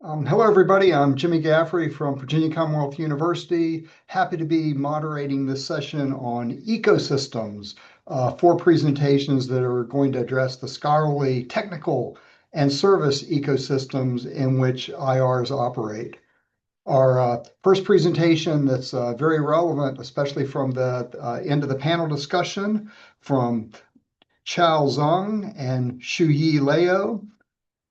Hello, everybody. I'm Jimmy Gaffrey from Virginia Commonwealth University. Happy to be moderating this session on ecosystems, four presentations that are going to address the scholarly, technical, and service ecosystems in which IRs operate. Our first presentation that's very relevant, especially from the end of the panel discussion from Xiao Zeng and Shuyi Leo,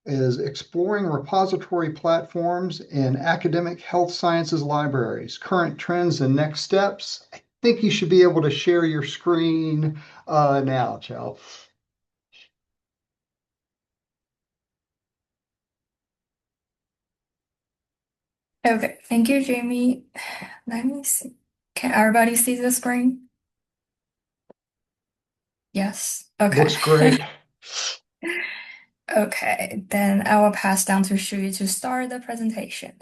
is exploring repository platforms in academic health sciences libraries, current trends and next steps. I think you should be able to share your screen now, Xiao. Okay, thank you, Jamie. Let me see. Can everybody see the screen? Yes. Looks great. Okay. Okay, then I will pass down to Shuyi to start the presentation.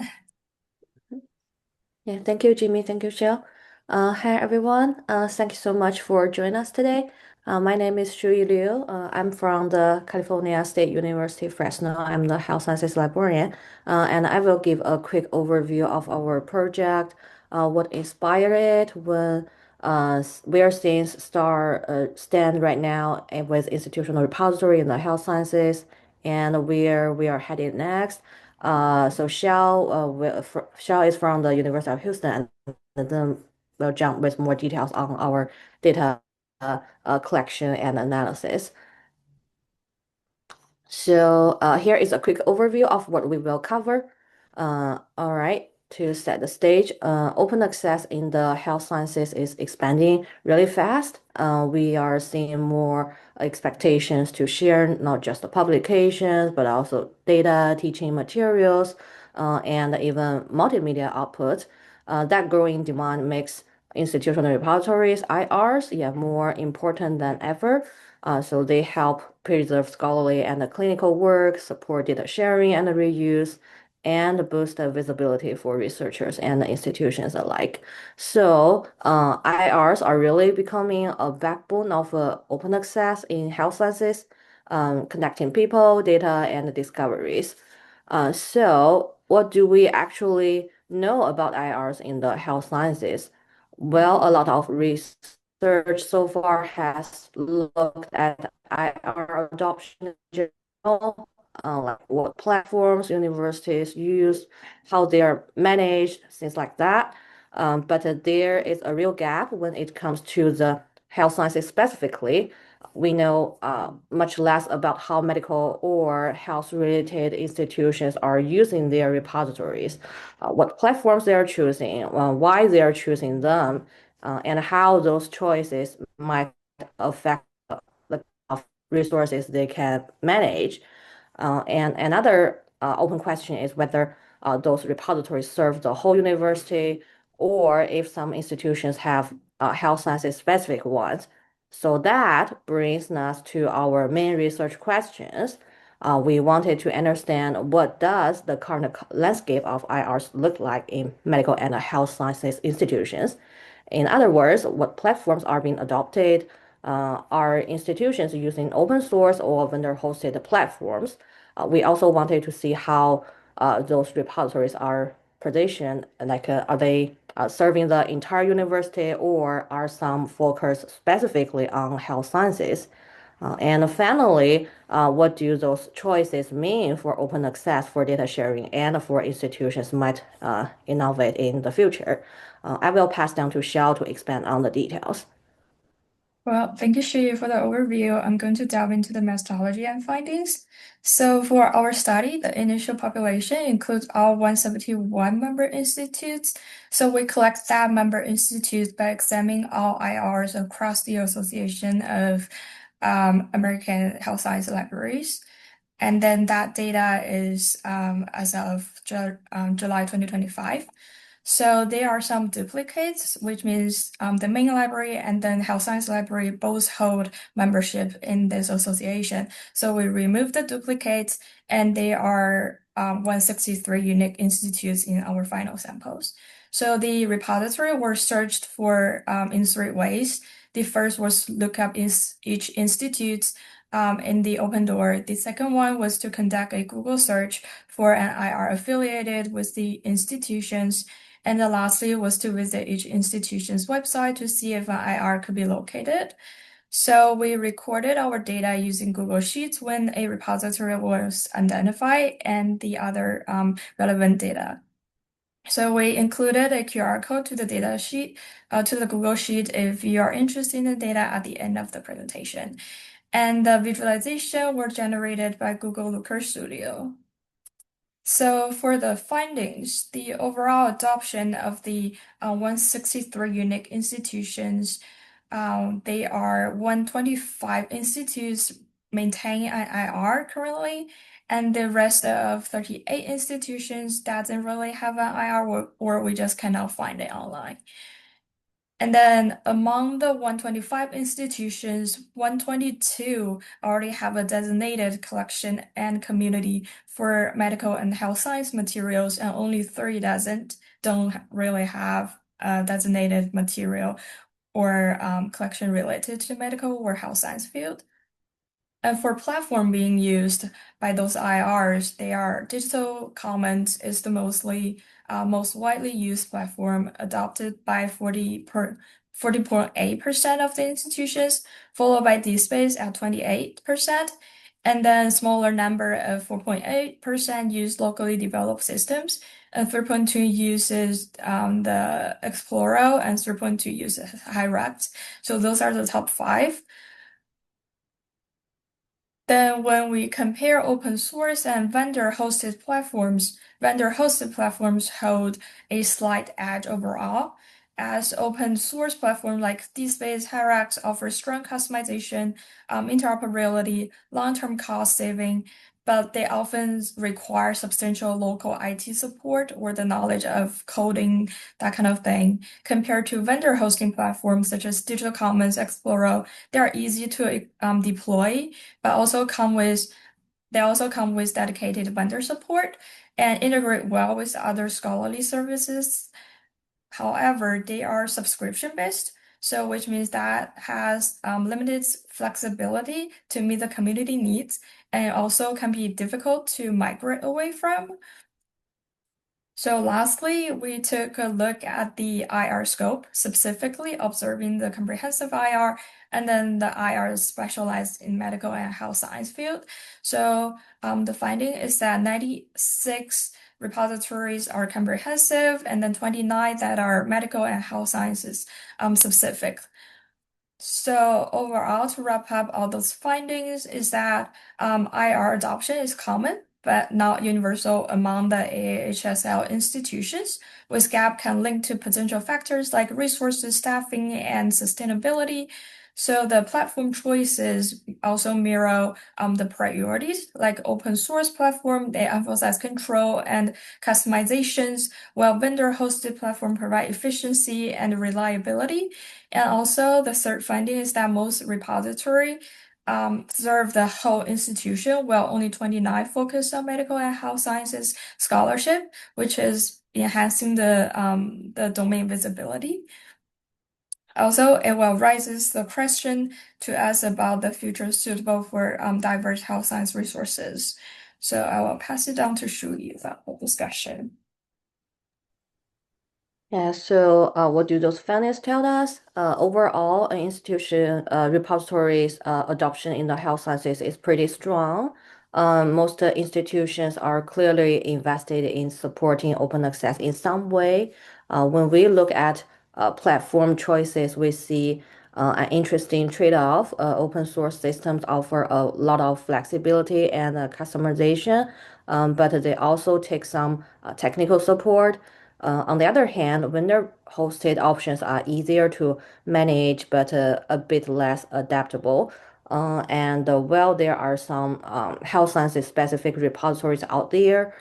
Yeah, thank you, Jimmy. Thank you, Xiao. Hi, everyone. Thank you so much for joining us today. My name is Shuyi Liu. I'm from the California State University, Fresno. I'm the health sciences librarian, and I will give a quick overview of our project, what inspired it, where things stand right now with institutional repository in the health sciences, and where we are headed next. So Xiao is from the University of Houston, and then we'll jump with more details on our data collection and analysis. So here is a quick overview of what we will cover. All right, to set the stage, open access in the health sciences is expanding really fast. We are seeing more expectations to share not just the publications, but also data, teaching materials, and even multimedia output. That growing demand makes institutional repositories, IRs, yeah, more important than ever. So they help preserve scholarly and clinical work, support data sharing and reuse, and boost the visibility for researchers and institutions alike. So IRs are really becoming a backbone of open access in health sciences, connecting people, data, and discoveries. So what do we actually know about IRs in the health sciences? Well, a lot of research so far has looked at IR adoption in general, like what platforms universities use, how they are managed, things like that. But there is a real gap when it comes to the health sciences specifically. We know much less about how medical or health-related institutions are using their repositories, what platforms they are choosing, why they are choosing them, and how those choices might affect the of resources they can manage. And another open question is whether those repositories serve the whole university or if some institutions have health sciences specific ones. So that brings us to our main research questions. We wanted to understand what does the current landscape of IRs look like in medical and health sciences institutions. In other words, what platforms are being adopted? Are institutions using open source or vendor-hosted platforms? We also wanted to see how those repositories are positioned, like are they serving the entire university or are some focused specifically on health sciences? And finally, what do those choices mean for open access for data sharing and for institutions might innovate in the future? I will pass down to Xiao to expand on the details. Well, thank you, Shuyi, for the overview. I'm going to delve into the methodology and findings. So for our study, the initial population includes all 171 member institutes. So we collect that member institutes by examining all IRs across the Association of American Health Science Libraries. And then that data is as of July 2025. So there are some duplicates, which means the main library and then health science library both hold membership in this association. So we remove the duplicates, and there are 163 unique institutes in our final samples. So the repository were searched for in three ways. The first was look up each institute's in the open door. The second one was to conduct a Google search for an IR affiliated with the institutions. And then lastly was to visit each institution's website to see if an IR could be located. So we recorded our data using Google Sheets when a repository was identified and the other relevant data. So we included a QR code to the data sheet, to the Google Sheet if you are interested in the data at the end of the presentation. And the visualization were generated by Google Looker Studio. So for the findings, the overall adoption of the 163 unique institutions, they are 125 institutes maintaining an IR currently, and the rest of 38 institutions doesn't really have an IR or we just cannot find it online. And then among the 125 institutions, 122 already have a designated collection and community for medical and health science materials, and only 3 don't really have a designated material or collection related to medical or health science field. And for platform being used by those IRs, they are Digital Commons is the most widely used platform adopted by 40.8% of the institutions, followed by DSpace at 28%, and then smaller number of 4.8% use locally developed systems, and 3.2 uses the Explorer, and 3.2 uses Hyrax. So those are the top 5. Then when we compare open source and vendor-hosted platforms hold a slight edge overall, as open source platforms like DSpace, Hyrax offer strong customization, interoperability, long-term cost saving, but they often require substantial local IT support or the knowledge of coding, that kind of thing. Compared to vendor hosting platforms such as Digital Commons, Explorer, they are easy to deploy, but they also come with dedicated vendor support and integrate well with other scholarly services. However, they are subscription-based, so which means that has limited flexibility to meet the community needs, and also can be difficult to migrate away from. So lastly, we took a look at the IR scope, specifically observing the comprehensive IR and then the IR specialized in medical and health science field. So the finding is that 96 repositories are comprehensive and then 29 that are medical and health sciences specific. So overall, to wrap up all those findings is that IR adoption is common, but not universal among the AHSL institutions, with gap can link to potential factors like resources, staffing, and sustainability. So the platform choices also mirror the priorities, like open source platform, they emphasize control and customizations, while vendor-hosted platform provide efficiency and reliability. And also the third finding is that most repository serve the whole institution, while only 29 focus on medical and health sciences scholarship, which is enhancing the domain visibility. Also, it will raises the question to us about the future suitable for diverse health science resources. So I will pass it down to Shuyi for the discussion. Yeah, so what do those findings tell us? Overall, an institution repositories adoption in the health sciences is pretty strong. Most institutions are clearly invested in supporting open access in some way. When we look at platform choices, we see an interesting trade-off. Open source systems offer a lot of flexibility and customization, but they also take some technical support. On the other hand, vendor-hosted options are easier to manage, but a bit less adaptable. And while there are some health sciences specific repositories out there,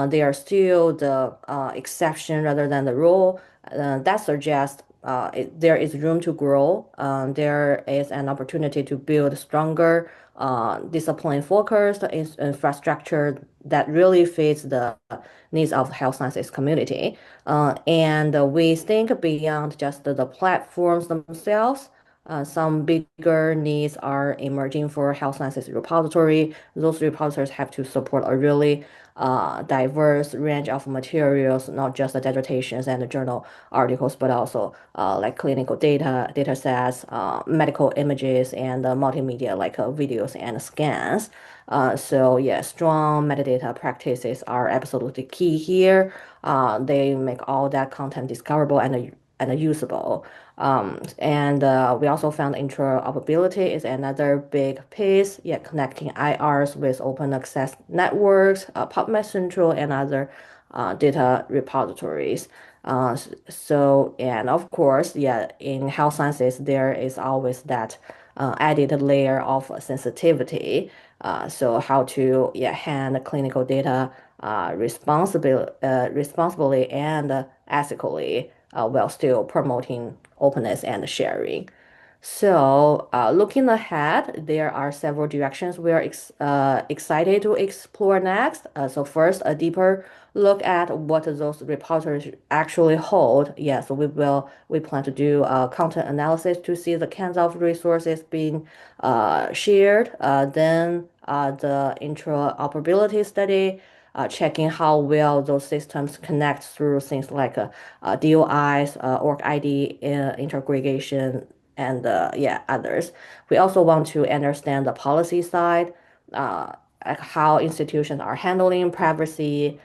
they are still the exception rather than the rule. That suggests there is room to grow. There is an opportunity to build stronger, discipline-focused infrastructure that really fits the needs of the health sciences community. And we think beyond just the platforms themselves. Some bigger needs are emerging for health sciences repository. Those repositories have to support a really diverse range of materials, not just the dissertations and the journal articles, but also like clinical data sets, medical images, and multimedia like videos and scans. So yeah, strong metadata practices are absolutely key here. They make all that content discoverable and usable. And we also found interoperability is another big piece, yeah, connecting IRs with open access networks, PubMed Central, and other data repositories. And of course, yeah, in health sciences, there is always that added layer of sensitivity. So how to yeah, handle clinical data responsibly and ethically while still promoting openness and sharing. So, looking ahead, there are several directions we are excited to explore next. So first, a deeper look at what those repositories actually hold. Yeah, so we plan to do content analysis to see the kinds of resources being shared. Then the interoperability study, checking how well those systems connect through things like DOIs, org ID integration, and yeah, others. We also want to understand the policy side, like how institutions are handling privacy,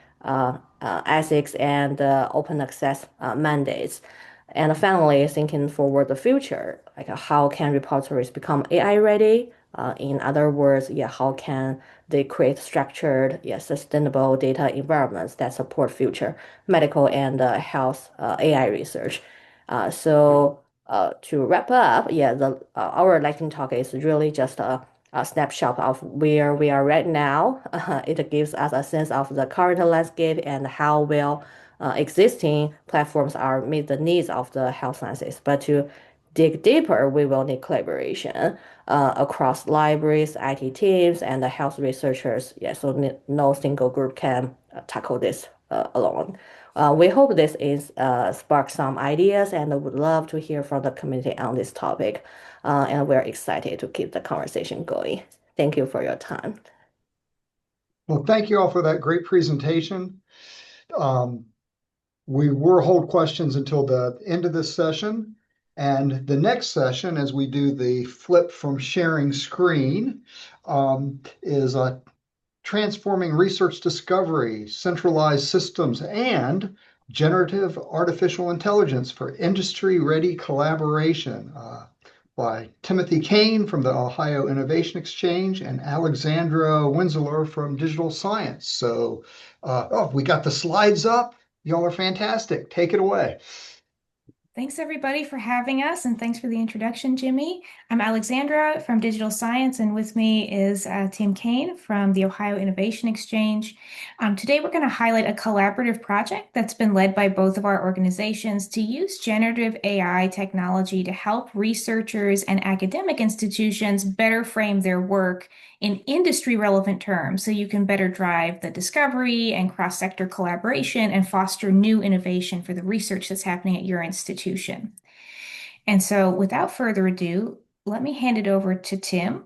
ethics, and open access mandates. And finally, thinking forward the future, like how can repositories become AI ready? In other words, yeah, how can they create structured, yeah, sustainable data environments that support future medical and health AI research? To wrap up, yeah, our lightning talk is really just a snapshot of where we are right now. It gives us a sense of the current landscape and how well existing platforms are meet the needs of the health sciences. But to dig deeper, we will need collaboration across libraries, IT teams, and the health researchers. Yeah, so no single group can tackle this alone. We hope this is spark some ideas and would love to hear from the community on this topic. And we're excited to keep the conversation going. Thank you for your time. Well, thank you all for that great presentation. We will hold questions until the end of this session. And the next session, as we do the flip from sharing screen, is transforming research discovery, centralized systems, and generative artificial intelligence for industry-ready collaboration by Timothy Cain from the Ohio Innovation Exchange and Alexandra Winzeler from Digital Science. So, we got the slides up. Y'all are fantastic. Take it away. Thanks everybody for having us, and thanks for the introduction, Jimmy. I'm Alexandra from Digital Science, and with me is Tim Cain from the Ohio Innovation Exchange. Today we're going to highlight a collaborative project that's been led by both of our organizations to use generative AI technology to help researchers and academic institutions better frame their work in industry relevant terms so you can better drive the discovery and cross-sector collaboration and foster new innovation for the research that's happening at your institution. And so without further ado, let me hand it over to Tim.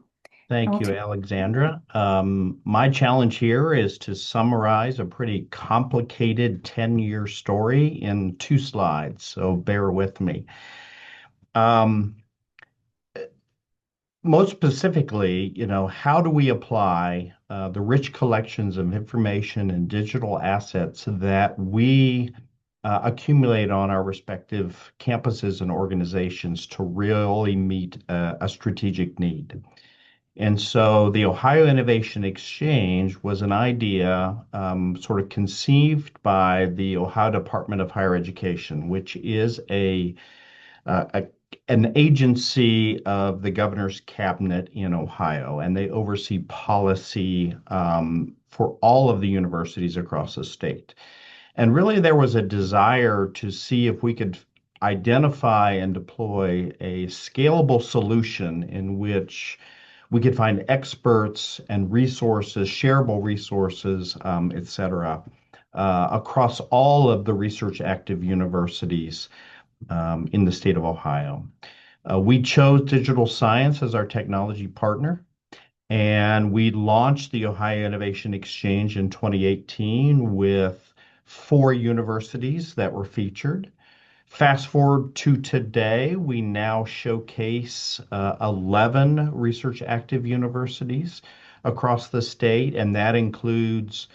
Thank you, Alexandra. My challenge here is to summarize a pretty complicated 10-year story in 2 slides, so bear with me. Most specifically, how do we apply the rich collections of information and digital assets that we accumulate on our respective campuses and organizations to really meet a strategic need? And so the Ohio Innovation Exchange was an idea sort of conceived by the Ohio Department of Higher Education, which is an agency of the governor's cabinet in Ohio, and they oversee policy for all of the universities across the state. And really, there was a desire to see if we could identify and deploy a scalable solution in which we could find experts and resources, shareable resources, et cetera, across all of the research active universities in the state of Ohio. We chose digital science as our technology partner, and we launched the Ohio Innovation Exchange in 2018 with 4 universities that were featured. Fast forward to today, we now showcase 11 research active universities across the state, and that includes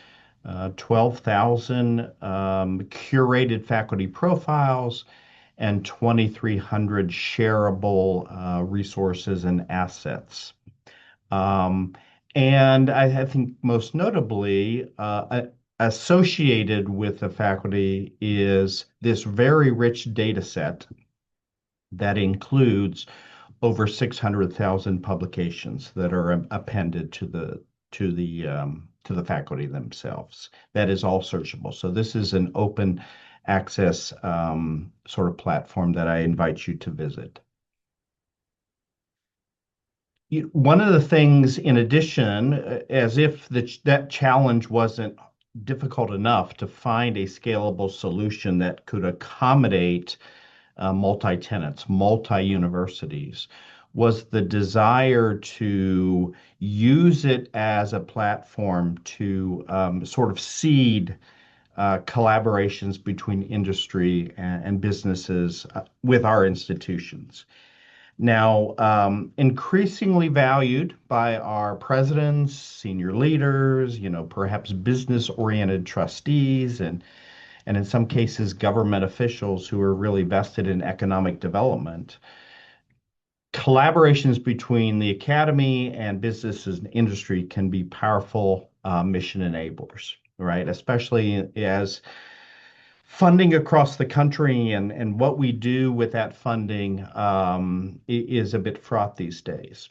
12,000 curated faculty profiles and 2,300 shareable resources and assets. And I think most notably, associated with the faculty is this very rich data set that includes over 600,000 publications that are appended to the faculty themselves. That is all searchable. So this is an open access sort of platform that I invite you to visit. One of the things, in addition, as if that challenge wasn't difficult enough to find a scalable solution that could accommodate multi-tenants, multi-universities, was the desire to use it as a platform to sort of seed collaborations between industry and businesses with our institutions. Now, increasingly valued by our presidents, senior leaders, perhaps business-oriented trustees, and in some cases, government officials who are really vested in economic development. Collaborations between the academy and businesses and industry can be powerful mission enablers, right? Especially as funding across the country and what we do with that funding is a bit fraught these days.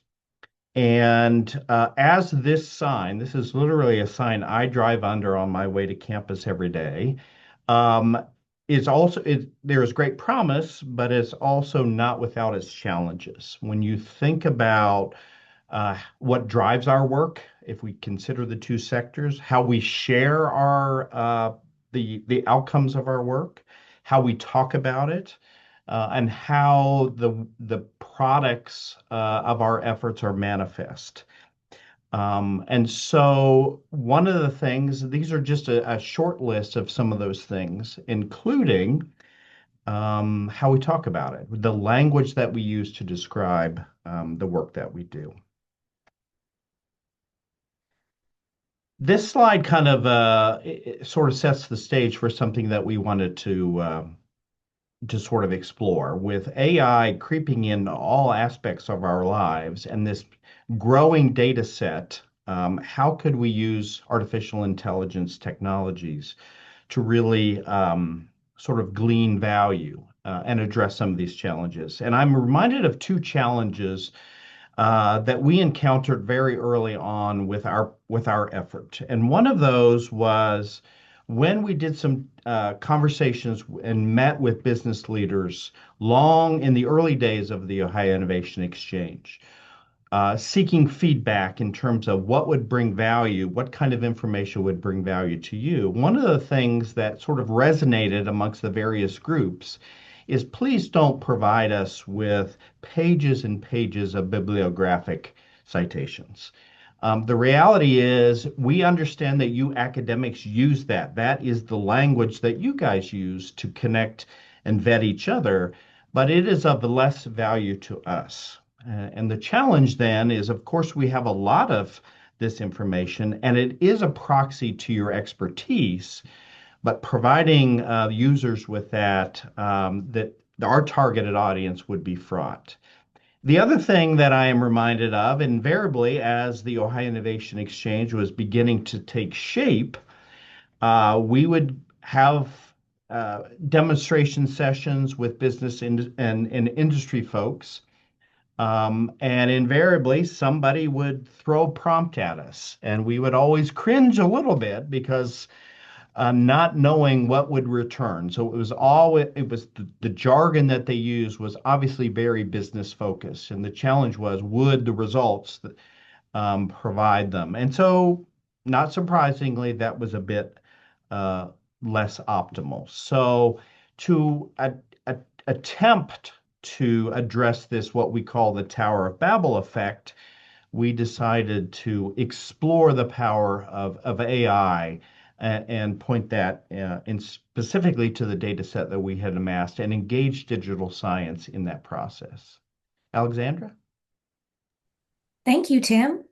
And as this sign, this is literally a sign I drive under on my way to campus every day, is also, there is great promise, but it's also not without its challenges. When you think about what drives our work, if we consider the 2 sectors, how we share our the outcomes of our work, how we talk about it, and how the products of our efforts are manifest. And so one of the things, these are just a short list of some of those things, including how we talk about it, the language that we use to describe the work that we do. This slide kind of sort of sets the stage for something that we wanted to sort of explore. With AI creeping in all aspects of our lives and this growing data set, how could we use artificial intelligence technologies to really sort of glean value and address some of these challenges? And I'm reminded of 2 challenges that we encountered very early on with our effort. And one of those was when we did some conversations and met with business leaders long in the early days of the Ohio Innovation Exchange, seeking feedback in terms of what would bring value, what kind of information would bring value to you. One of the things that sort of resonated amongst the various groups is please don't provide us with pages and pages of bibliographic citations. The reality is we understand that you academics use that. That is the language that you guys use to connect and vet each other, but it is of less value to us. And the challenge then is, of course, we have a lot of this information and it is a proxy to your expertise, but providing users with that our targeted audience would be fraught. The other thing that I am reminded of, invariably, as the Ohio Innovation Exchange was beginning to take shape, we would have demonstration sessions with business and industry folks. And invariably, somebody would throw a prompt at us, and we would always cringe a little bit because not knowing what would return. So it was the jargon that they used was obviously very business focused, and the challenge was would the results provide them. And so, not surprisingly, that was a bit less optimal. So to attempt to address this, what we call the Tower of Babel effect, we decided to explore the power of AI and point that in specifically to the data set that we had amassed and engage digital science in that process. Alexandra? Thank you, Tim.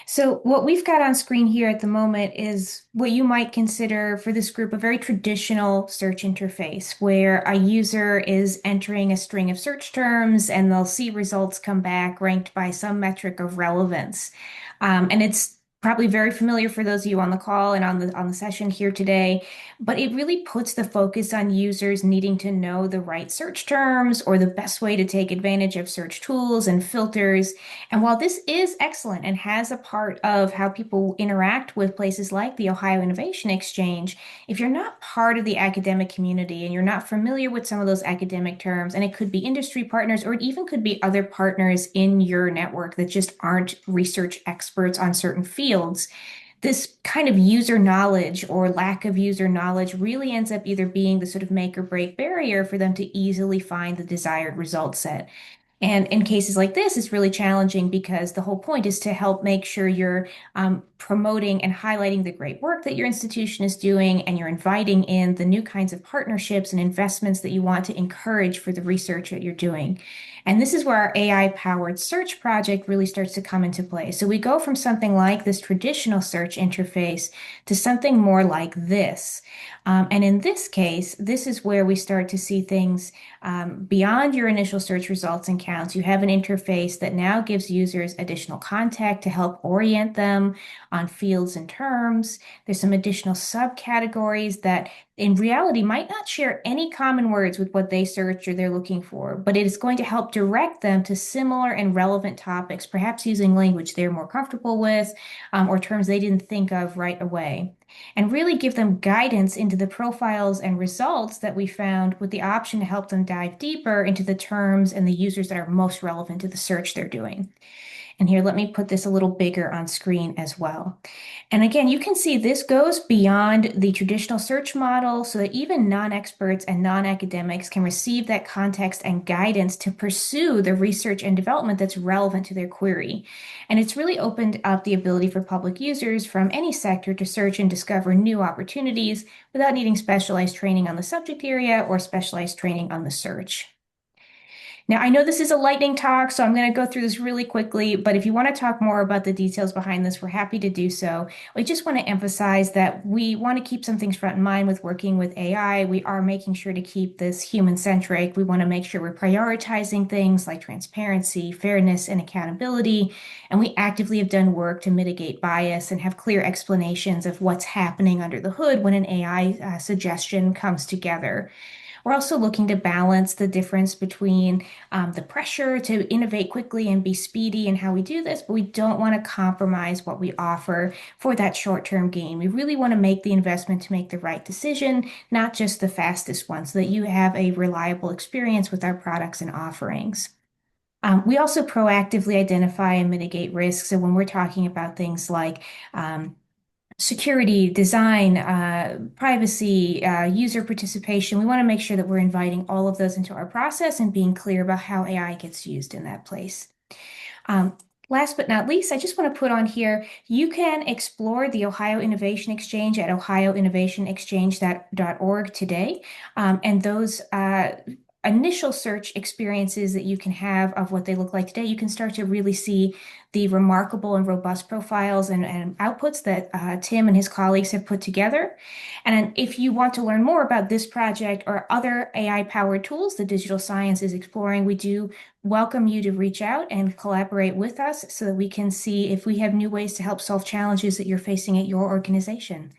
So what we've got on screen here at the moment is what you might consider for this group a very traditional search interface where a user is entering a string of search terms and they'll see results come back ranked by some metric of relevance. And it's probably very familiar for those of you on the call and on the session here today, but it really puts the focus on users needing to know the right search terms or the best way to take advantage of search tools and filters. And while this is excellent and has a part of how people interact with places like the Ohio Innovation Exchange, if you're not part of the academic community and you're not familiar with some of those academic terms, and it could be industry partners or it even could be other partners in your network that just aren't research experts on certain fields, this kind of user knowledge or lack of user knowledge really ends up either being the sort of make or break barrier for them to easily find the desired result set. And in cases like this, it's really challenging because the whole point is to help make sure you're promoting and highlighting the great work that your institution is doing, and you're inviting in the new kinds of partnerships and investments that you want to encourage for the research that you're doing. And this is where our AI-powered search project really starts to come into play. So we go from something like this traditional search interface to something more like this. And in this case, this is where we start to see things beyond your initial search results and counts. You have an interface that now gives users additional context to help orient them on fields and terms. There's some additional subcategories that in reality might not share any common words with what they search or they're looking for, but it is going to help direct them to similar and relevant topics, perhaps using language they're more comfortable with, or terms they didn't think of right away, and really give them guidance into the profiles and results that we found, with the option to help them dive deeper into the terms and the users that are most relevant to the search they're doing. And here, let me put this a little bigger on screen as well. And again, you can see this goes beyond the traditional search model so that even non-experts and non-academics can receive that context and guidance to pursue the research and development that's relevant to their query. And it's really opened up the ability for public users from any sector to search and discover new opportunities without needing specialized training on the subject area or specialized training on the search. Now, I know this is a lightning talk, so I'm going to go through this really quickly, but if you want to talk more about the details behind this, we're happy to do so. I just want to emphasize that we want to keep some things front in mind with working with AI. We are making sure to keep this human-centric. We want to make sure we're prioritizing things like transparency, fairness, and accountability, and we actively have done work to mitigate bias and have clear explanations of what's happening under the hood when an AI suggestion comes together. We're also looking to balance the difference between the pressure to innovate quickly and be speedy in how we do this, but we don't want to compromise what we offer for that short-term gain. We really want to make the investment to make the right decision, not just the fastest one, so that you have a reliable experience with our products and offerings. We also proactively identify and mitigate risks. So when we're talking about things like security, design, privacy, user participation, we want to make sure that we're inviting all of those into our process and being clear about how AI gets used in that place. Last but not least, I just want to put on here, you can explore the Ohio Innovation Exchange at ohioinnovationexchange.org today. And those initial search experiences that you can have of what they look like today, you can start to really see the remarkable and robust profiles and outputs that Tim and his colleagues have put together. And if you want to learn more about this project or other AI-powered tools that digital science is exploring, we do welcome you to reach out and collaborate with us so that we can see if we have new ways to help solve challenges that you're facing at your organization.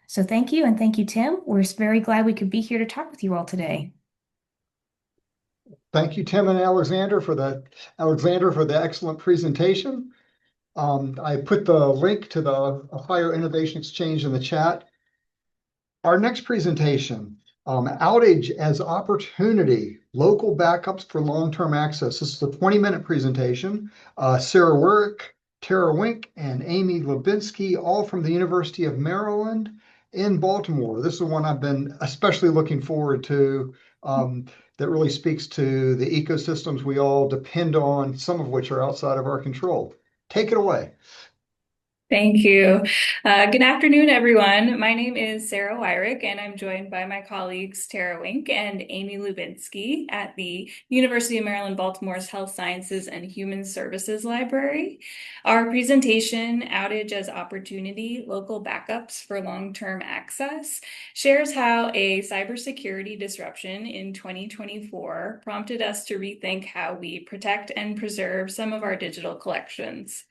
So thank you, and thank you, Tim. We're very glad we could be here to talk with you all today. Thank you, Tim and Alexandra, for the excellent presentation. I put the link to the Ohio Innovation Exchange in the chat. Our next presentation, Outage as Opportunity, Local Backups for Long-Term Access. This is a 20-minute presentation. Sarah Weirich, Tara Wink, and Amy Lubinski, all from the University of Maryland. in Baltimore. This is the one I've been especially looking forward to, that really speaks to the ecosystems we all depend on, some of which are outside of our control. Take it away. Thank you. Good afternoon, everyone. My name is Sarah Weirich, and I'm joined by my colleagues Tara Wink and Amy Lubinski at the University of Maryland, Baltimore's Health Sciences and Human Services Library. Our presentation, Outage as Opportunity, Local Backups for Long-Term Access, shares how a cybersecurity disruption in 2024 prompted us to rethink how we protect and preserve some of our digital collections.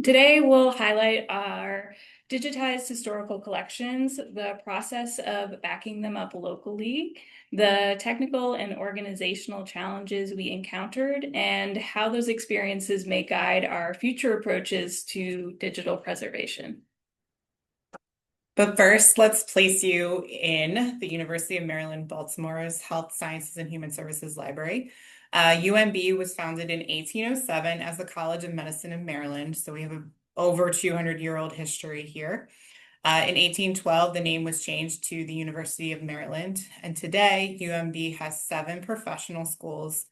Today, we'll highlight our digitized historical collections, the process of backing them up locally, the technical and organizational challenges we encountered, and how those experiences may guide our future approaches to digital preservation. But first, let's place you in the University of Maryland, Baltimore's Health Sciences and Human Services Library. UMB was founded in 1807 as the College of Medicine of Maryland, so we have an over 200-year-old history here. In 1812, the name was changed to the University of Maryland, and today UMB has 7 professional schools,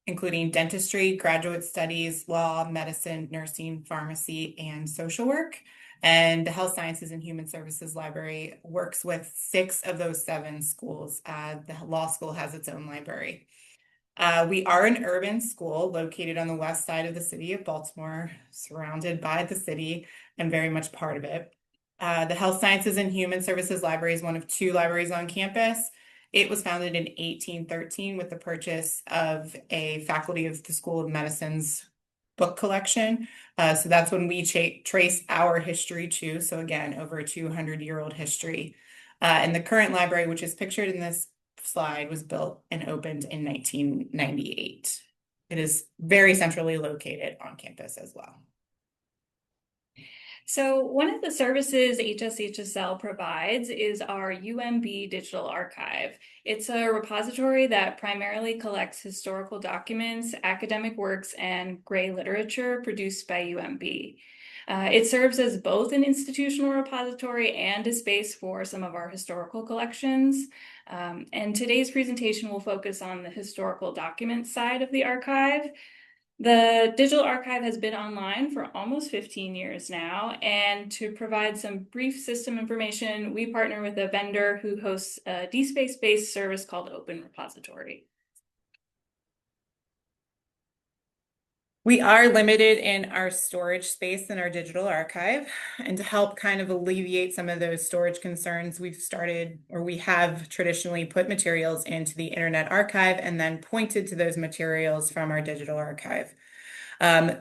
including dentistry, graduate studies, law, medicine, nursing, pharmacy, and social work. And the Health Sciences and Human Services Library works with 6 of those 7 schools. The law school has its own library. We are an urban school located on the west side of the city of Baltimore, surrounded by the city and very much part of it. The Health Sciences and Human Services Library is one of 2 libraries on campus. It was founded in 1813 with the purchase of a faculty of the School of Medicine's book collection. So that's when we trace our history to. So again, over a 200-year-old history. And the current library, which is pictured in this slide, was built and opened in 1998. It is very centrally located on campus as well. So one of the services HSHSL provides is our UMB Digital Archive. It's a repository that primarily collects historical documents, academic works, and gray literature produced by UMB. It serves as both an institutional repository and a space for some of our historical collections. And today's presentation will focus on the historical document side of the archive. The digital archive has been online for almost 15 years now, and to provide some brief system information, we partner with a vendor who hosts a DSpace-based service called Open Repository. We are limited in our storage space in our digital archive, and to help kind of alleviate some of those storage concerns, we have traditionally put materials into the Internet Archive and then pointed to those materials from our digital archive.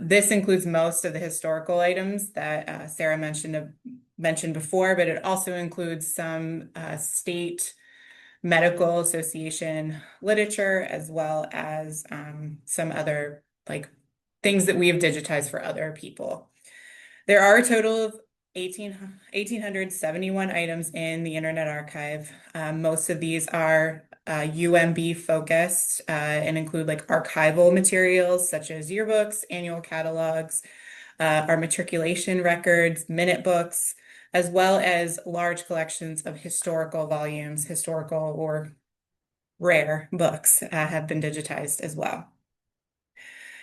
This includes most of the historical items that Sarah mentioned before, but it also includes some state medical association literature, as well as some other things that we have digitized for other people. There are a total of 1,871 items in the Internet Archive. Most of these are UMB focused and include archival materials such as yearbooks, annual catalogs, our matriculation records, minute books, as well as large collections of historical volumes, historical or rare books have been digitized as well.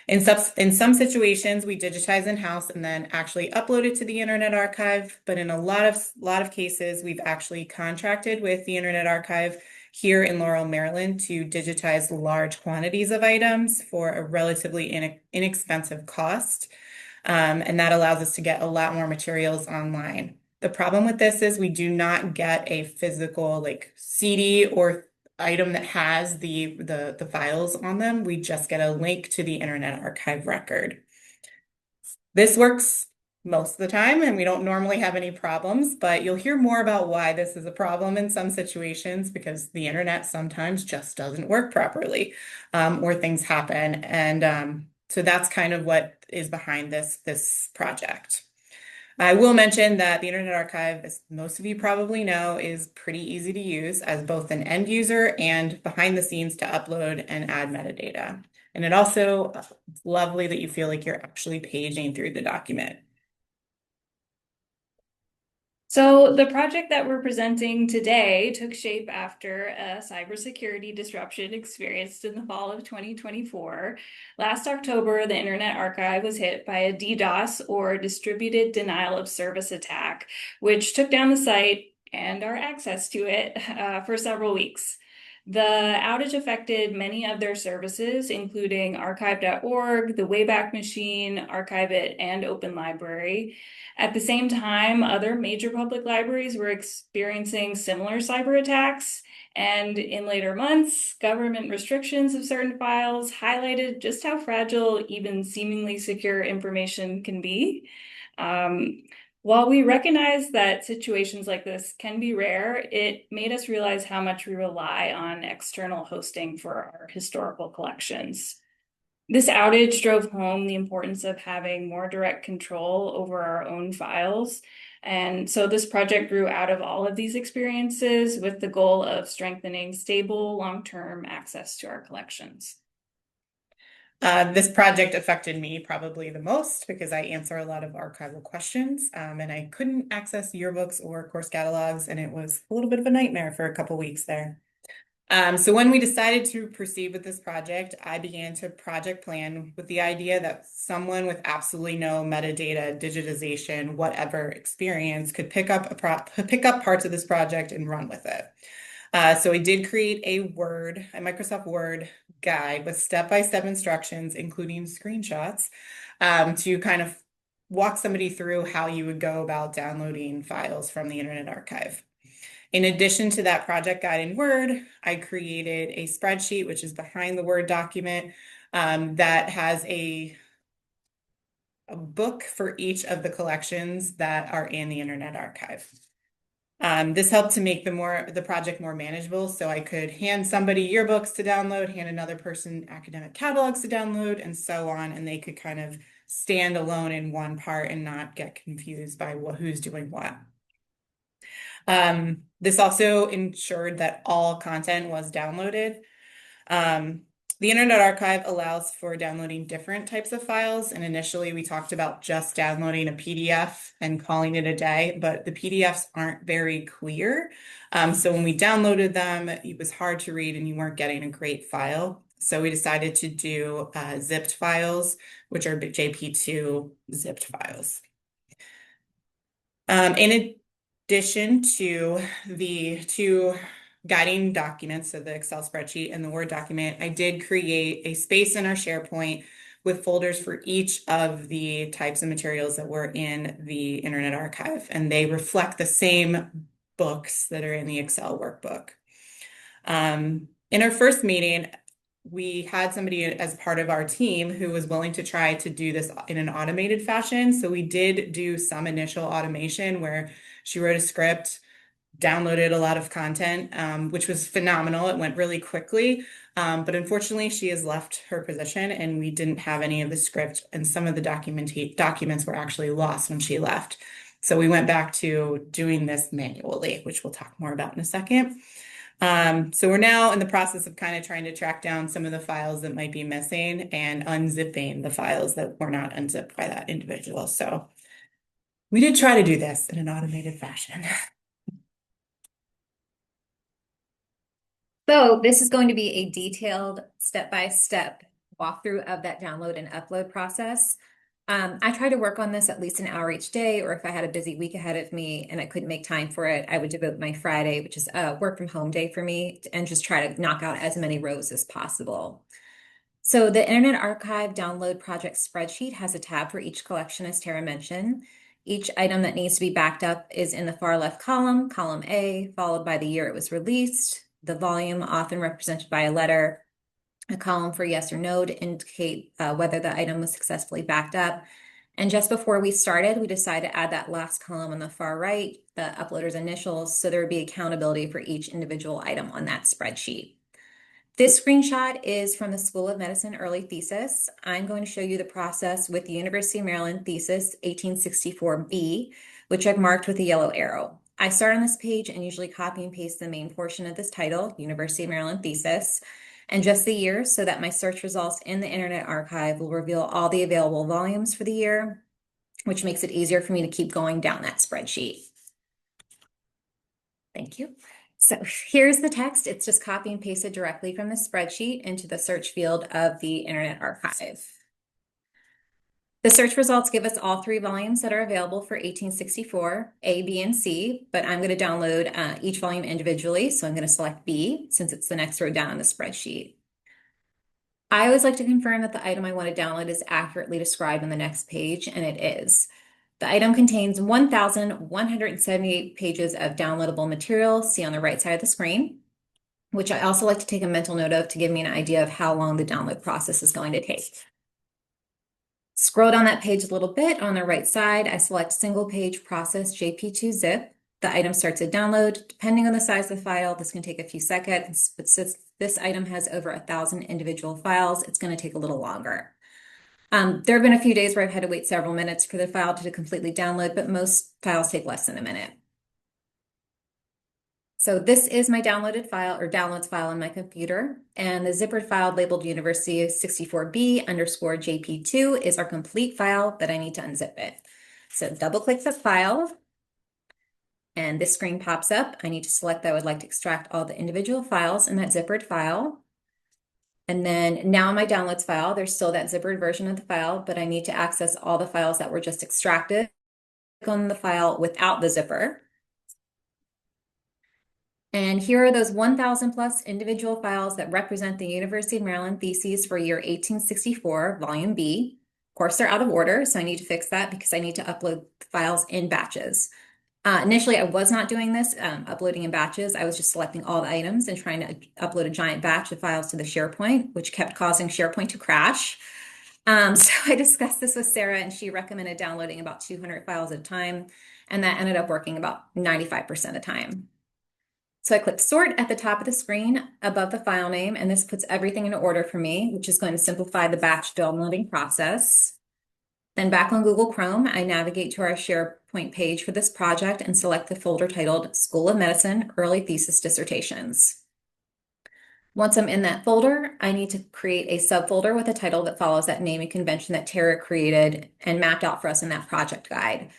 In some situations, we digitize in-house and then actually upload it to the Internet Archive. But in a lot of cases, we've actually contracted with the Internet Archive here in Laurel, Maryland, to digitize large quantities of items for a relatively inexpensive cost. And that allows us to get a lot more materials online. The problem with this is we do not get a physical CD or item that has the files on them. We just get a link to the Internet Archive record. This works most of the time, and we don't normally have any problems, but you'll hear more about why this is a problem in some situations, because the internet sometimes just doesn't work properly, or things happen. And so that's kind of what is behind this project. I will mention that the Internet Archive, as most of you probably know, is pretty easy to use as both an end user and behind the scenes to upload and add metadata. And it also it's lovely that you feel like you're actually paging through the document. So the project that we're presenting today took shape after a cybersecurity disruption experienced in the fall of 2024. Last October, the Internet Archive was hit by a DDoS, or distributed denial of service attack, which took down the site and our access to it for several weeks. The outage affected many of their services, including archive.org, the Wayback Machine, Archive.it, and Open Library. At the same time, other major public libraries were experiencing similar cyber attacks, and in later months, government restrictions of certain files highlighted just how fragile even seemingly secure information can be. While we recognize that situations like this can be rare, it made us realize how much we rely on external hosting for our historical collections. This outage drove home the importance of having more direct control over our own files. And so this project grew out of all of these experiences with the goal of strengthening stable, long-term access to our collections. This project affected me probably the most because I answer a lot of archival questions, and I couldn't access yearbooks or course catalogs, and it was a little bit of a nightmare for a couple weeks there. So when we decided to proceed with this project, I began to project plan with the idea that someone with absolutely no metadata, digitization, whatever experience could pick up parts of this project and run with it. So I did create a Microsoft Word guide with step-by-step instructions, including screenshots, to kind of walk somebody through how you would go about downloading files from the Internet Archive. In addition to that project guide in Word, I created a spreadsheet, which is behind the Word document, that has a book for each of the collections that are in the Internet Archive. This helped to make the project more manageable, so I could hand somebody yearbooks to download, hand another person academic catalogs to download, and so on, and they could kind of stand alone in one part and not get confused by who's doing what. This also ensured that all content was downloaded. The Internet Archive allows for downloading different types of files, and initially we talked about just downloading a PDF and calling it a day, but the PDFs aren't very clear. So when we downloaded them, it was hard to read and you weren't getting a great file. So we decided to do zipped files, which are JP2 zipped files. In addition to the two guiding documents, so the Excel spreadsheet and the Word document, I did create a space in our SharePoint with folders for each of the types of materials that were in the Internet Archive, and they reflect the same books that are in the Excel workbook. In our first meeting, we had somebody as part of our team who was willing to try to do this in an automated fashion. So we did do some initial automation where she wrote a script, downloaded a lot of content, which was phenomenal. It went really quickly. But unfortunately, she has left her position and we didn't have any of the script, and some of the documents were actually lost when she left. So we went back to doing this manually, which we'll talk more about in a second. So we're now in the process of kind of trying to track down some of the files that might be missing and unzipping the files that were not unzipped by that individual. So we did try to do this in an automated fashion. So this is going to be a detailed step-by-step walkthrough of that download and upload process. I try to work on this at least an hour each day, or if I had a busy week ahead of me and I couldn't make time for it, I would devote my Friday, which is a work from home day for me, and just try to knock out as many rows as possible. So the Internet Archive download project spreadsheet has a tab for each collection, as Tara mentioned. Each item that needs to be backed up is in the far left column, column A, followed by the year it was released, the volume, often represented by a letter, a column for yes or no to indicate whether the item was successfully backed up. And just before we started, we decided to add that last column on the far right, the uploader's initials, so there would be accountability for each individual item on that spreadsheet. This screenshot is from the School of Medicine early thesis. I'm going to show you the process with the University of Maryland thesis 1864B, which I've marked with a yellow arrow. I start on this page and usually copy and paste the main portion of this title, University of Maryland thesis, and just the year, so that my search results in the Internet Archive will reveal all the available volumes for the year, which makes it easier for me to keep going down that spreadsheet. Thank you. So here's the text. It's just copy and pasted directly from the spreadsheet into the search field of the Internet Archive. The search results give us all 3 volumes that are available for 1864, A, B, and C, but I'm going to download each volume individually. So I'm going to select B since it's the next row down in the spreadsheet. I always like to confirm that the item I want to download is accurately described on the next page, and it is. The item contains 1,178 pages of downloadable material, see on the right side of the screen, which I also like to take a mental note of to give me an idea of how long the download process is going to take. Scroll down that page a little bit. On the right side, I select single page process JP2 zip. The item starts to download. Depending on the size of the file, this can take a few seconds, but since this item has over 1,000 individual files, it's going to take a little longer. There have been a few days where I've had to wait several minutes for the file to completely download, but most files take less than a minute. So this is my downloaded file or downloads file on my computer, and the zippered file labeled University 64B_JP2 is our complete file that I need to unzip it. So double click the file, and this screen pops up. I need to select that I would like to extract all the individual files in that zippered file. And then now in my downloads file, there's still that zippered version of the file, but I need to access all the files that were just extracted. Click on the file without the zipper. And here are those 1,000 plus individual files that represent the University of Maryland theses for year 1864, volume B. Of course, they're out of order, so I need to fix that because I need to upload files in batches. Initially, I was not doing this, uploading in batches. I was just selecting all the items and trying to upload a giant batch of files to the SharePoint, which kept causing SharePoint to crash. So I discussed this with Sarah, and she recommended downloading about 200 files at a time, and that ended up working about 95% of the time. So I click sort at the top of the screen above the file name, and this puts everything in order for me, which is going to simplify the batch downloading process. Then back on Google Chrome, I navigate to our SharePoint page for this project and select the folder titled School of Medicine, Early Thesis Dissertations. Once I'm in that folder, I need to create a subfolder with a title that follows that naming convention that Tara created and mapped out for us in that project guide.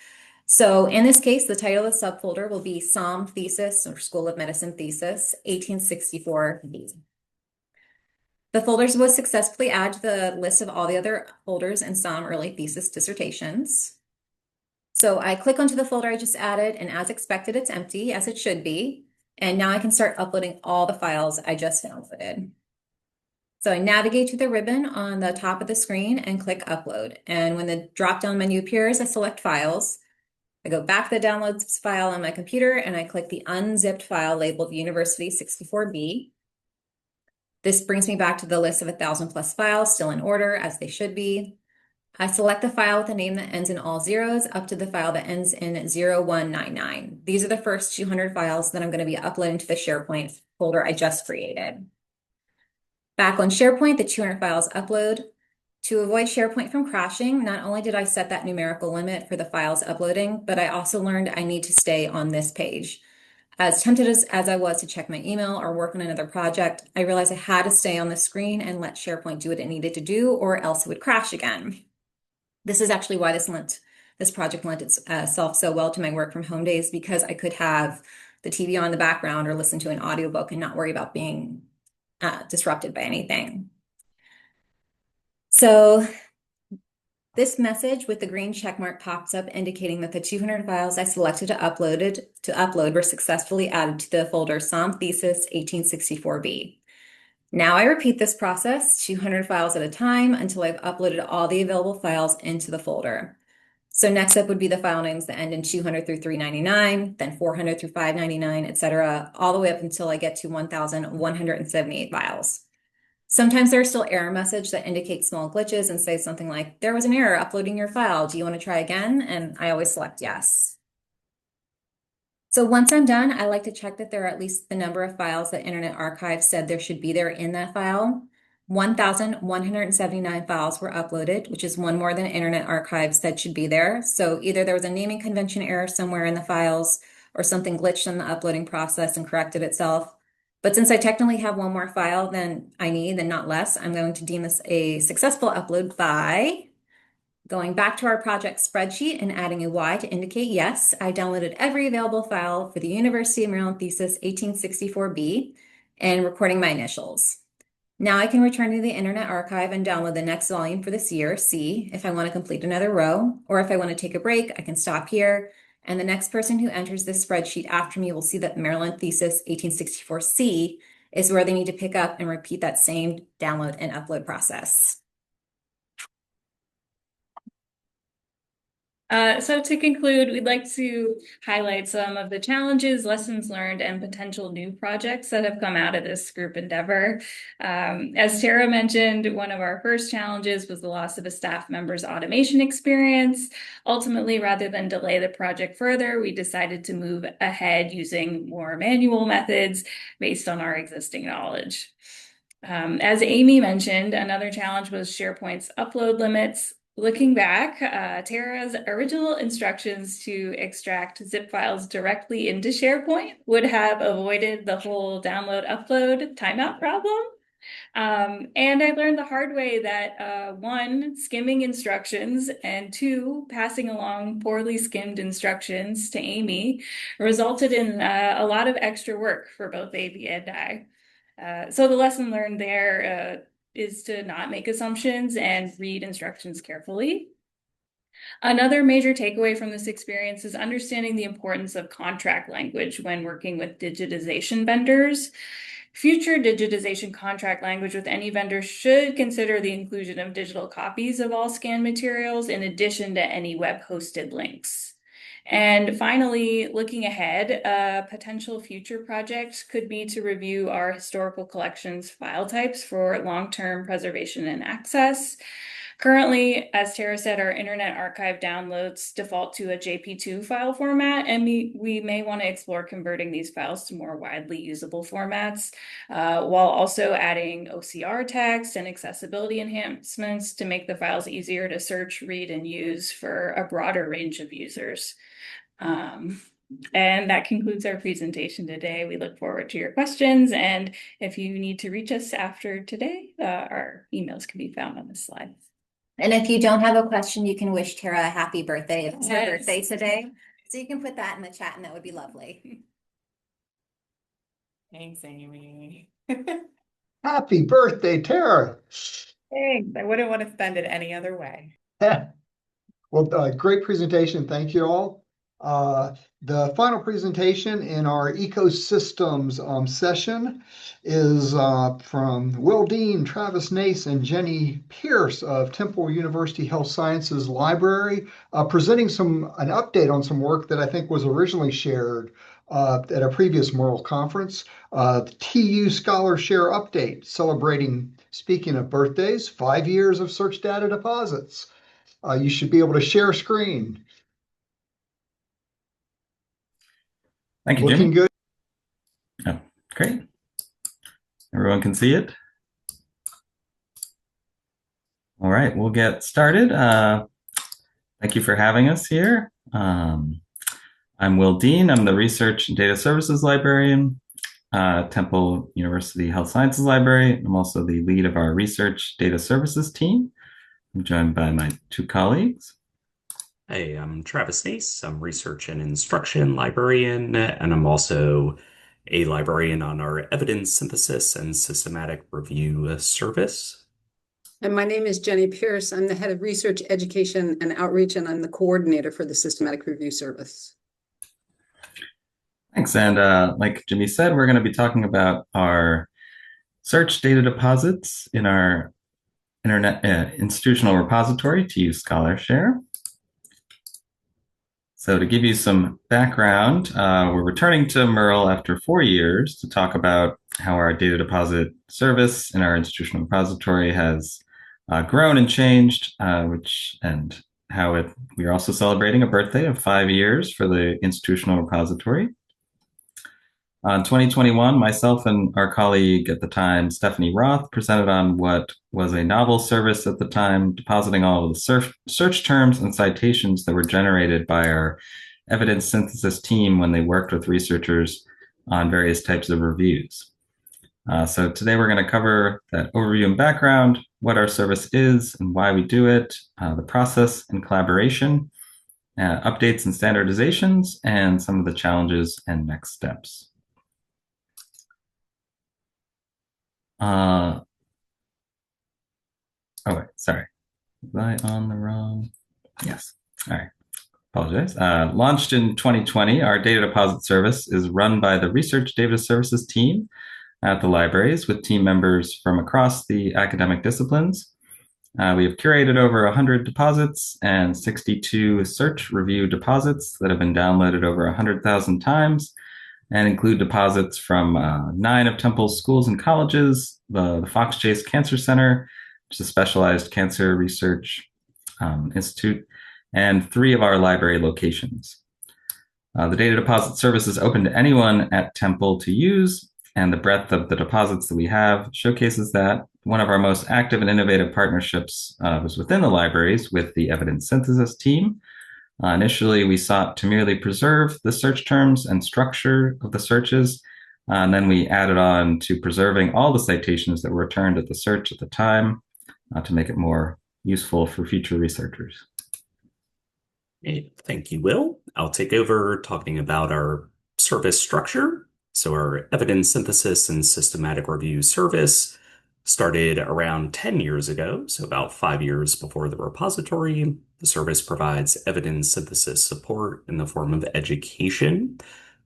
So in this case, the title of the subfolder will be SOM Thesis or School of Medicine Thesis 1864B. The folders was successfully added to the list of all the other folders in SOM Early Thesis Dissertations. So I click onto the folder I just added, and as expected, it's empty, as it should be. And now I can start uploading all the files I just downloaded. So I navigate to the ribbon on the top of the screen and click Upload. And when the drop-down menu appears, I select Files. I go back to the downloads file on my computer, and I click the unzipped file labeled University 64B. This brings me back to the list of 1,000 plus files, still in order, as they should be. I select the file with a name that ends in all zeros up to the file that ends in 0199. These are the first 200 files that I'm going to be uploading to the SharePoint folder I just created. Back on SharePoint, the 200 files upload. To avoid SharePoint from crashing, not only did I set that numerical limit for the files uploading, but I also learned I need to stay on this page. As tempted as I was to check my email or work on another project, I realized I had to stay on the screen and let SharePoint do what it needed to do, or else it would crash again. This is actually why this project lent itself so well to my work from home days, because I could have the TV on in the background or listen to an audiobook and not worry about being disrupted by anything. So this message with the green check mark pops up indicating that the 200 files I selected to upload were successfully added to the folder SOM Thesis 1864B. Now I repeat this process 200 files at a time until I've uploaded all the available files into the folder. So next up would be the file names that end in 200 through 399, then 400 through 599, etc., all the way up until I get to 1,178 files. Sometimes there's still error message that indicates small glitches and say something like, there was an error uploading your file. Do you want to try again? And I always select yes. So once I'm done, I like to check that there are at least the number of files that Internet Archive said there should be there in that file. 1,179 files were uploaded, which is one more than Internet Archive said should be there. So either there was a naming convention error somewhere in the files or something glitched in the uploading process and corrected itself. But since I technically have one more file than I need, and not less, I'm going to deem this a successful upload by Going back to our project spreadsheet and adding a Y to indicate yes, I downloaded every available file for the University of Maryland thesis 1864B and recording my initials. Now I can return to the Internet Archive and download the next volume for this year, C, if I want to complete another row, or if I want to take a break, I can stop here, and the next person who enters this spreadsheet after me will see that Maryland thesis 1864C is where they need to pick up and repeat that same download and upload process. So to conclude, we'd like to highlight some of the challenges, lessons learned, and potential new projects that have come out of this group endeavor. As Tara mentioned, one of our first challenges was the loss of a staff member's automation experience. Ultimately, rather than delay the project further, we decided to move ahead using more manual methods based on our existing knowledge. As Amy mentioned, another challenge was SharePoint's upload limits. Looking back, Tara's original instructions to extract zip files directly into SharePoint would have avoided the whole download upload timeout problem. And I learned the hard way that one, skimming instructions, and two, passing along poorly skimmed instructions to Amy resulted in a lot of extra work for both Amy and I. So the lesson learned there is to not make assumptions and read instructions carefully. Another major takeaway from this experience is understanding the importance of contract language when working with digitization vendors. Future digitization contract language with any vendor should consider the inclusion of digital copies of all scanned materials in addition to any web-hosted links. And finally, looking ahead, a potential future project could be to review our historical collections file types for long-term preservation and access. Currently, as Tara said, our Internet Archive downloads default to a JP2 file format, and we may want to explore converting these files to more widely usable formats, while also adding OCR text and accessibility enhancements to make the files easier to search, read, and use for a broader range of users. And that concludes our presentation today. We look forward to your questions, and if you need to reach us after today, our emails can be found on this slide. And if you don't have a question, you can wish Tara a happy birthday if it's her Yes. birthday today. So you can put that in the chat and that would be lovely. Thanks, Amy. Happy birthday, Tara. Thanks. I wouldn't want to spend it any other way. Well, great presentation. Thank you all. The final presentation in our ecosystems session is from Will Dean, Travis Nace, and Jenny Pierce of Temple University Health Sciences Library, presenting an update on some work that I think was originally shared at a previous MIRL conference, the TUScholarShare update, celebrating, speaking of birthdays, 5 years of search data deposits. You should be able to share screen. Thank you, Looking Jimmy. good. Oh, great. Everyone can see it. All right, we'll get started. Thank you for having us here. I'm Will Dean. I'm the Research and Data Services Librarian at Temple University Health Sciences Library. I'm also the lead of our Research Data Services team. I'm joined by my two colleagues. Hey, I'm Travis Nace. I'm Research and Instruction Librarian, and I'm also a librarian on our Evidence Synthesis and Systematic Review Service. And my name is Jenny Pierce. I'm the head of Research, Education, and Outreach, and I'm the coordinator for the Systematic Review Service. Thanks. And like Jimmy said, we're going to be talking about our search data deposits in our internet institutional repository, TUScholarShare. So to give you some background, we're returning to MIRL after 4 years to talk about how our data deposit service in our institutional repository has grown and changed, and how we're also celebrating a birthday of 5 years for the institutional repository. In 2021, myself and our colleague at the time, Stephanie Roth, presented on what was a novel service at the time, depositing all of the search terms and citations that were generated by our evidence synthesis team when they worked with researchers on various types of reviews. So today we're going to cover that overview and background, what our service is and why we do it, the process and collaboration, updates and standardizations, and some of the challenges and next steps. Oh, wait, sorry. Was I on the wrong? Yes. All right. Apologize. Launched in 2020, our data deposit service is run by the Research Data Services team at the libraries with team members from across the academic disciplines. We have curated over 100 deposits and 62 search review deposits that have been downloaded over 100,000 times and include deposits from 9 of Temple's schools and colleges, the Fox Chase Cancer Center, which is a specialized cancer research institute, and 3 of our library locations. The data deposit service is open to anyone at Temple to use, and the breadth of the deposits that we have showcases that. One of our most active and innovative partnerships was within the libraries with the evidence synthesis team. Initially, we sought to merely preserve the search terms and structure of the searches, and then we added on to preserving all the citations that were returned at the search at the time to make it more useful for future researchers. Hey, thank you, Will. I'll take over talking about our service structure. So our evidence synthesis and systematic review service started around 10 years ago, so about 5 years before the repository. The service provides evidence synthesis support in the form of education.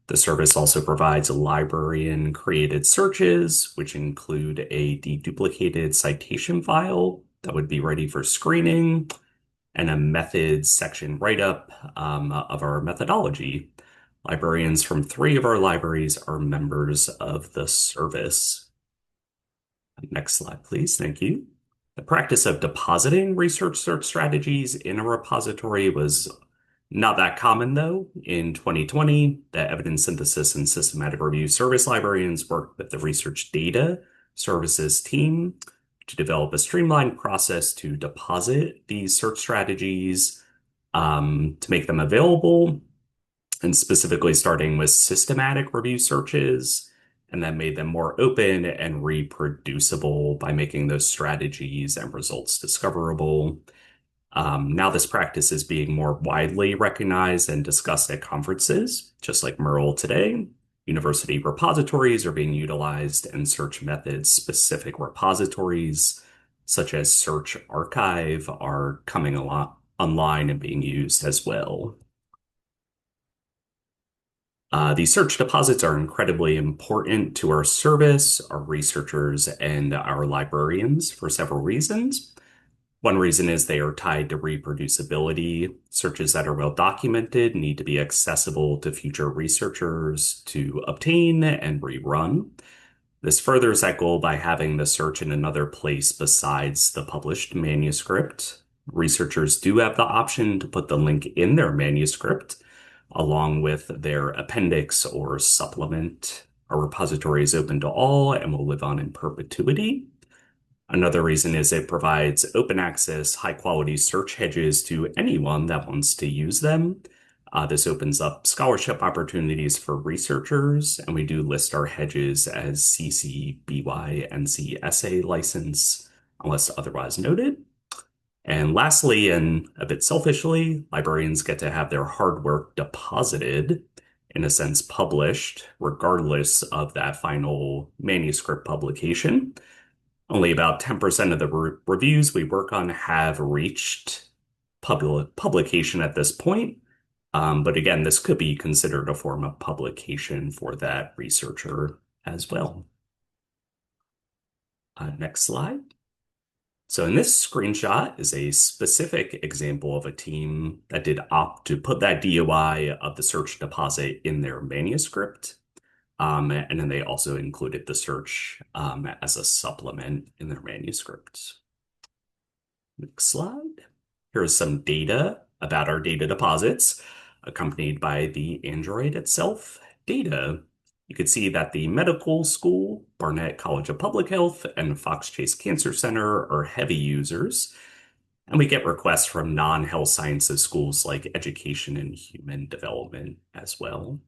The service also provides librarian-created searches, which include a deduplicated citation file that would be ready for screening, and a methods section write-up of our methodology. Librarians from 3 of our libraries are members of the service. Next slide, please. Thank you. The practice of depositing research search strategies in a repository was not that common, though. In 2020, the evidence synthesis and systematic review service librarians worked with the research data services team to develop a streamlined process to deposit these search strategies, to make them available, and specifically starting with systematic review searches, and then made them more open and reproducible by making those strategies and results discoverable. Now this practice is being more widely recognized and discussed at conferences, just like MIRL today. University repositories are being utilized, and search methods specific repositories, such as Search Archive, are coming online and being used as well. These search deposits are incredibly important to our service, our researchers, and our librarians for several reasons. One reason is they are tied to reproducibility. Searches that are well documented need to be accessible to future researchers to obtain and rerun. This furthers that goal by having the search in another place besides the published manuscript. Researchers do have the option to put the link in their manuscript along with their appendix or supplement. Our repository is open to all and will live on in perpetuity. Another reason is it provides open access, high quality search hedges to anyone that wants to use them. This opens up scholarship opportunities for researchers, and we do list our hedges as CC, BY, NC, SA license, unless otherwise noted. And lastly, and a bit selfishly, librarians get to have their hard work deposited, in a sense published, regardless of that final manuscript publication. Only about 10% of the reviews we work on have reached publication at this point. But again, this could be considered a form of publication for that researcher as well. Next slide. So in this screenshot is a specific example of a team that did opt to put that DOI of the search deposit in their manuscript. And then they also included the search as a supplement in their manuscripts. Next slide. Here's some data about our data deposits, accompanied by the Android itself data. You can see that the medical school, Barnett College of Public Health, and Fox Chase Cancer Center are heavy users. And we get requests from non-health sciences schools like Education and Human Development as well.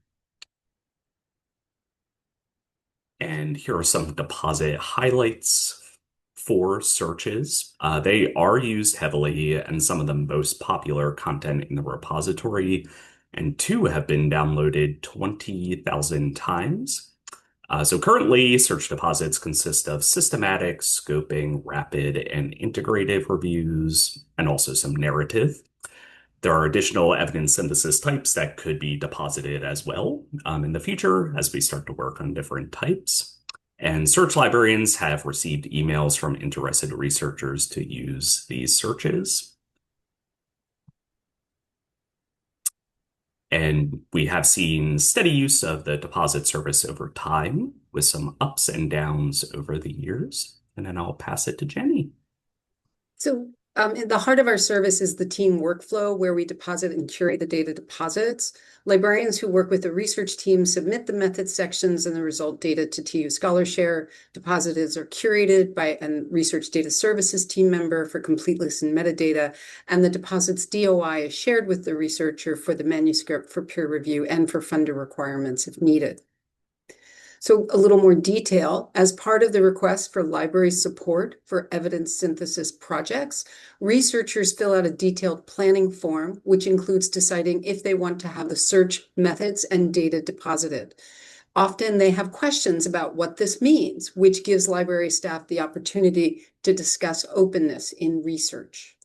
And here are some deposit highlights for searches. They are used heavily, and some of the most popular content in the repository, and two have been downloaded 20,000 times. So currently, search deposits consist of systematic, scoping, rapid, and integrative reviews, and also some narrative. There are additional evidence synthesis types that could be deposited as well in the future as we start to work on different types. And search librarians have received emails from interested researchers to use these searches. And we have seen steady use of the deposit service over time with some ups and downs over the years. And then I'll pass it to Jenny. So in the heart of our service is the team workflow where we deposit and curate the data deposits. Librarians who work with the research team submit the method sections and the result data to TUScholarShare. Deposits are curated by a research data services team member for completeness and metadata, and the deposits DOI is shared with the researcher for the manuscript for peer review and for funder requirements if needed. So a little more detail, as part of the request for library support for evidence synthesis projects, researchers fill out a detailed planning form, which includes deciding if they want to have the search methods and data deposited. Often they have questions about what this means, which gives library staff the opportunity to discuss openness in research.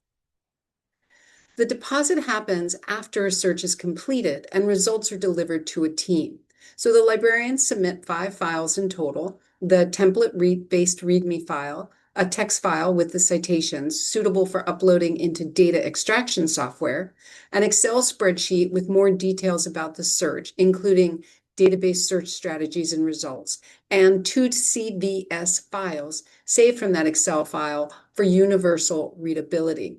The deposit happens after a search is completed and results are delivered to a team. So the librarians submit 5 files in total: the template-based README file, a text file with the citations suitable for uploading into data extraction software, an Excel spreadsheet with more details about the search, including database search strategies and results, and 2 CVS files saved from that Excel file for universal readability.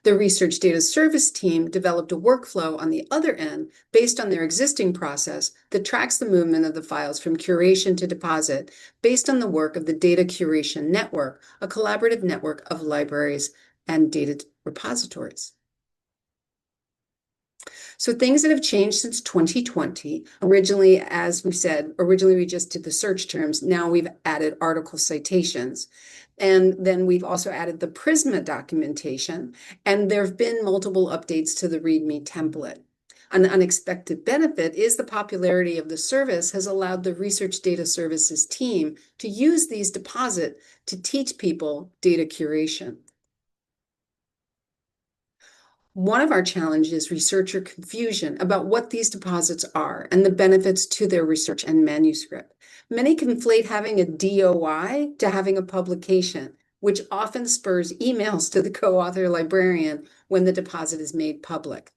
The research data service team developed a workflow on the other end based on their existing process that tracks the movement of the files from curation to deposit based on the work of the Data Curation Network, a collaborative network of libraries and data repositories. So things that have changed since 2020, originally, as we said, we just did the search terms. Now we've added article citations. And then we've also added the Prisma documentation, and there have been multiple updates to the README template. An unexpected benefit is the popularity of the service has allowed the Research Data Services team to use these deposits to teach people data curation. One of our challenges is researcher confusion about what these deposits are and the benefits to their research and manuscript. Many conflate having a DOI to having a publication, which often spurs emails to the co-author librarian when the deposit is made public.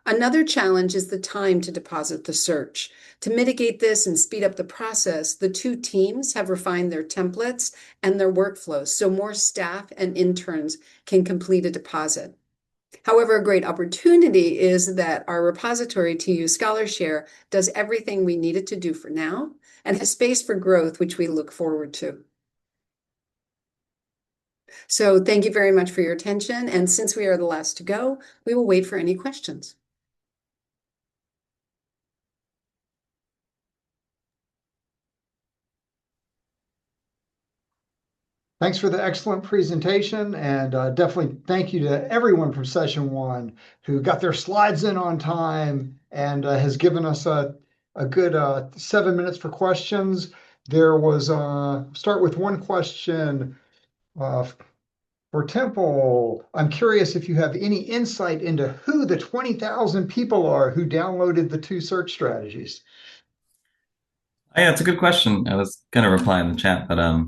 Another challenge is the time to deposit the search. To mitigate this and speed up the process, the 2 teams have refined their templates and their workflows so more staff and interns can complete a deposit. However, a great opportunity is that our repository, TUScholarShare, does everything we need it to do for now and has space for growth, which we look forward to. So thank you very much for your attention. And since we are the last to go, we will wait for any questions. Thanks for the excellent presentation, and definitely thank you to everyone from session 1 who got their slides in on time and has given us a good 7 minutes for questions. There was, start with one question for Temple. I'm curious if you have any insight into who the 20,000 people are who downloaded the 2 search strategies. Yeah, it's a good question. I was going to reply in the chat, but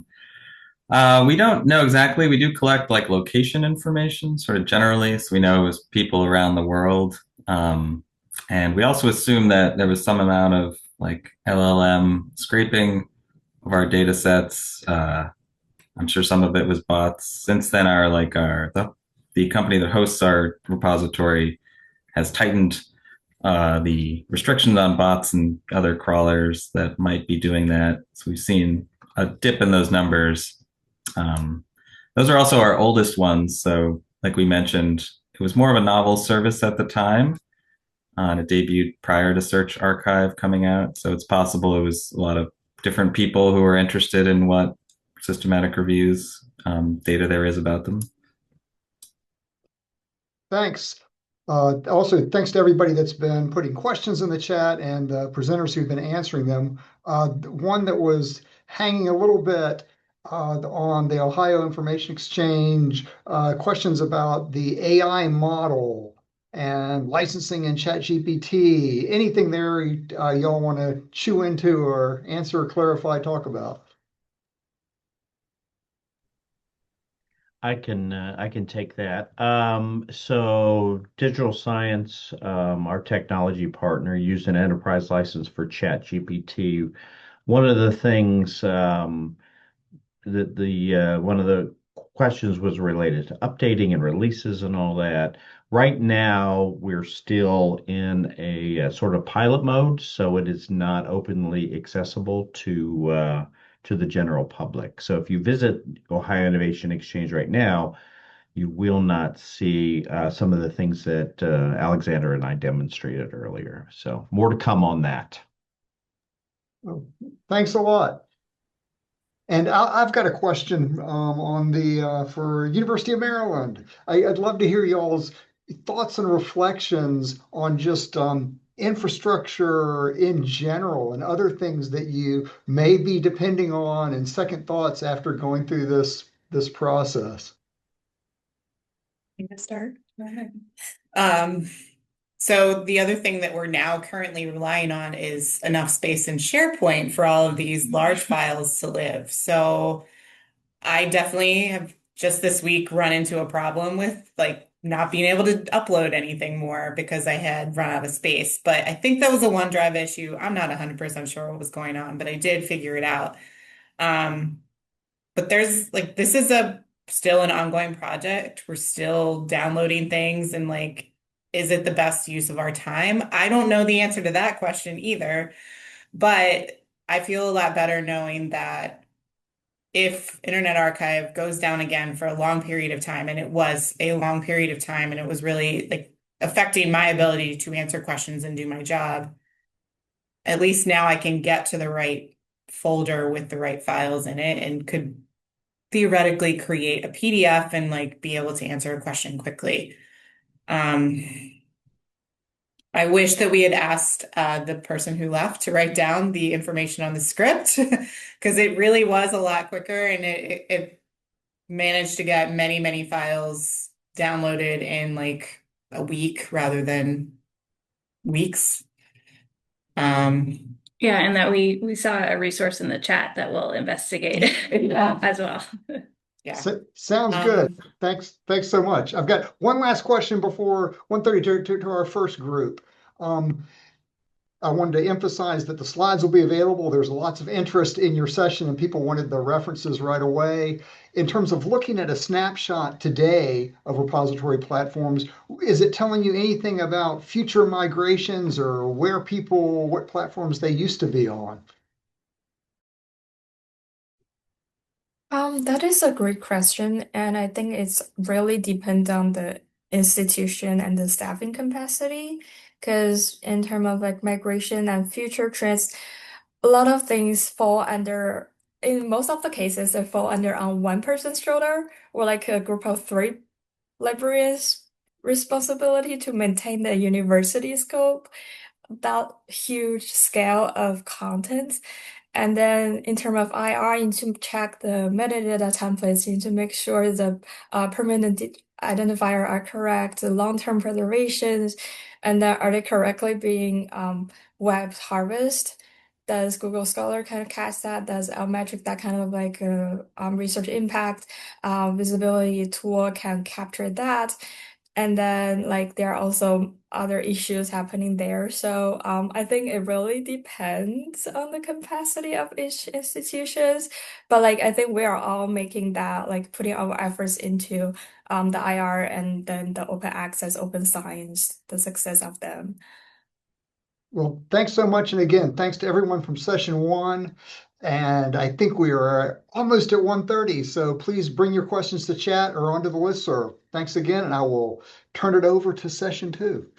we don't know exactly. We do collect like location information sort of generally, so we know it was people around the world. And we also assume that there was some amount of like LLM scraping of our data sets. I'm sure some of it was bots. Since then, the company that hosts our repository has tightened the restrictions on bots and other crawlers that might be doing that. So we've seen a dip in those numbers. Those are also our oldest ones. So like we mentioned, it was more of a novel service at the time. It debuted prior to Search Archive coming out. So it's possible it was a lot of different people who are interested in what systematic reviews data there is about them. Thanks. Also, thanks to everybody that's been putting questions in the chat and the presenters who've been answering them. One that was hanging a little bit on the Ohio Information Exchange, questions about the AI model and licensing in ChatGPT. Anything there y'all want to chew into or answer or clarify, talk about? I can take that. So Digital Science, our technology partner, used an enterprise license for ChatGPT. One of the things that one of the questions was related to updating and releases and all that. Right now, we're still in a sort of pilot mode, so it is not openly accessible to the general public. So if you visit Ohio Innovation Exchange right now, you will not see some of the things that Alexandra and I demonstrated earlier. So more to come on that. Well, thanks a lot. And I've got a question on the for University of Maryland. I'd love to hear y'all's thoughts and reflections on just infrastructure in general and other things that you may be depending on and second thoughts after going through this process. You can start. Go ahead. So the other thing that we're now currently relying on is enough space in SharePoint for all of these large files to live. So I definitely have just this week run into a problem with like not being able to upload anything more because I had run out of space. But I think that was a OneDrive issue. I'm not 100% sure what was going on, but I did figure it out. But there's like, this is still an ongoing project. We're still downloading things and like, is it the best use of our time? I don't know the answer to that question either, but I feel a lot better knowing that if Internet Archive goes down again for a long period of time, and it was a long period of time, and it was really like affecting my ability to answer questions and do my job, at least now I can get to the right folder with the right files in it and could theoretically create a PDF and like be able to answer a question quickly. I wish that we had asked the person who left to write down the information on the script because it really was a lot quicker and it managed to get many, many files downloaded in like a week rather than weeks. Yeah, and that we saw a resource in the chat that we'll investigate as well. Yeah. Sounds good. Thanks so much. I've got one last question before 1:30 to our first group. I wanted to emphasize that the slides will be available. There's lots of interest in your session and people wanted the references right away. In terms of looking at a snapshot today of repository platforms, is it telling you anything about future migrations or what platforms they used to be on? That is a great question, and I think it's really depend on the institution and the staffing capacity. Because in terms of like migration and future trends, a lot of things fall under, in most of the cases, they fall under on one person's shoulder or like a group of three librarians' responsibility to maintain the university scope, that huge scale of content. And then in terms of IR, you need to check the metadata templates. You need to make sure the permanent identifier are correct, the long-term preservations, and then are they correctly being web harvested? Does Google Scholar kind of catch that? Does Outmetric, that kind of like research impact visibility tool can capture that? And then like there are also other issues happening there. So I think it really depends on the capacity of each institutions. But like I think we are all making that, like putting our efforts into the IR and then the open access, open science, the success of them. Well, thanks so much. And again, thanks to everyone from session one. And I think we are almost at 1:30. So please bring your questions to chat or onto the listserv. Thanks again, and I will turn it over to session two.